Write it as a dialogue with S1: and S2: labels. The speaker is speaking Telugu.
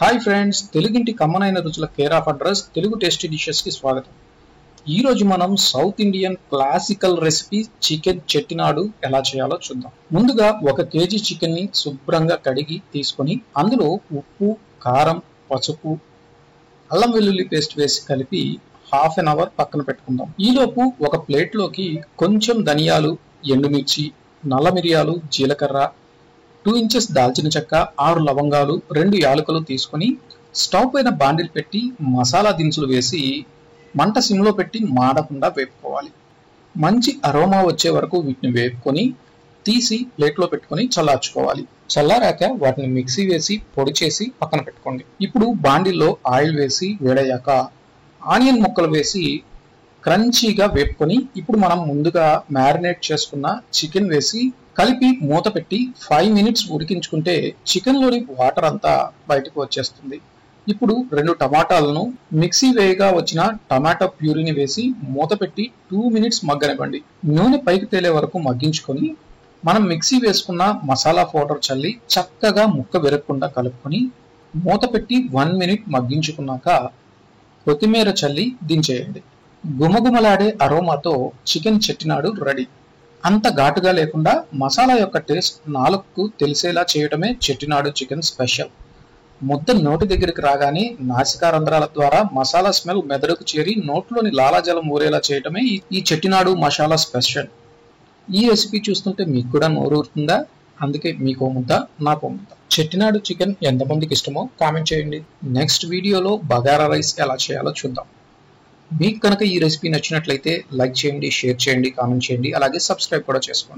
S1: హాయ్ ఫ్రెండ్స్, తెలుగింటి కమ్మనైన రుచుల care of address Telugu tasty dishes కి స్వాగతం. ఈ రోజు మనం south Indian classical recipe chicken Chettinad ఎలా చేయాలో చూద్దాం. ముందుగా 1 కేజీ చికెన్ ని శుభ్రంగా కడిగి తీసుకొని అందులో ఉప్పు, కారం, పసుపు, అల్లం వెల్లుల్లి పేస్ట్ వేసి కలిపి హాఫ్ అన్ అవర్ పక్కన పెట్టుకుందాం. ఈలోపు ఒక ప్లేట్ లోకి కొంచెం ధనియాలు, ఎండుమిర్చి, నల్ల మిరియాలు, జీలకర్ర, 2 ఇంచెస్ దాల్చిన చెక్క, 6 లవంగాలు, 2 యాలకులు తీసుకొని స్టవ్ పైన బాండిల్ పెట్టి మసాలా దినుసులు వేసి మంట సిమ్లో పెట్టి మాడకుండా వేపుకోవాలి. మంచి అరోమా వచ్చే వరకు వీటిని వేపుకొని తీసి ప్లేట్లో పెట్టుకొని చల్లార్చుకోవాలి. చల్లారాక వాటిని మిక్సీ వేసి పొడి చేసి పక్కన పెట్టుకోండి. ఇప్పుడు బాండిల్లో ఆయిల్ వేసి వేడయ్యాక ఆనియన్ ముక్కలు వేసి క్రంచీగా వేపుకొని ఇప్పుడు మనం ముందుగా మ్యారినేట్ చేసుకున్న చికెన్ వేసి కలిపి మూత పెట్టి 5 మినిట్స్ ఉడికించుకుంటే చికెన్ లోని వాటర్ అంతా బయటకు వచ్చేస్తుంది. ఇప్పుడు 2 టమాటాలను మిక్సీ వేయగా వచ్చిన టమాటో ప్యూరీని వేసి మూత పెట్టి 2 మినిట్స్ మగ్గనివ్వండి. నూనె పైకి తేలే వరకు మగ్గించుకొని మనం మిక్సీ వేసుకున్న మసాలా పౌడర్ చల్లి చక్కగా ముక్క విరగకుండా కలుపుకొని మూత పెట్టి 1 మినిట్ మగ్గించుకున్నాక కొత్తిమీర చల్లి దించేయండి. గుమగుమలాడే అరోమాతో చికెన్ చెట్టినాడు రెడీ. అంత ఘాటుగా లేకుండా మసాలా యొక్క టేస్ట్ నాలుకకు తెలిసేలా చేయటమే చెట్టినాడు చికెన్ స్పెషల్. ముద్ద నోటి దగ్గరికి రాగానే నాసికా రంధ్రాల ద్వారా మసాలా స్మెల్ మెదడుకు చేరి నోట్లోని లాలాజలం ఊరేలా చేయటమే ఈ చెట్టినాడు మసాలా స్పెషల్. ఈ రెసిపీ చూస్తుంటే మీకు కూడా నోరూరుతుందా? అందుకే మీకో ముద్ద, నాకో ముద్ద. చెట్టినాడు చికెన్ ఎంతమందికి ఇష్టమో కామెంట్ చేయండి. నెక్స్ట్ వీడియోలో బగారా రైస్ ఎలా చేయాలో చూద్దాం. మీకు కనుక ఈ రెసిపీ నచ్చినట్లయితే లైక్ చేయండి, షేర్ చేయండి, కామెంట్ చేయండి, అలాగే సబ్స్క్రైబ్ కూడా చేసుకోండి.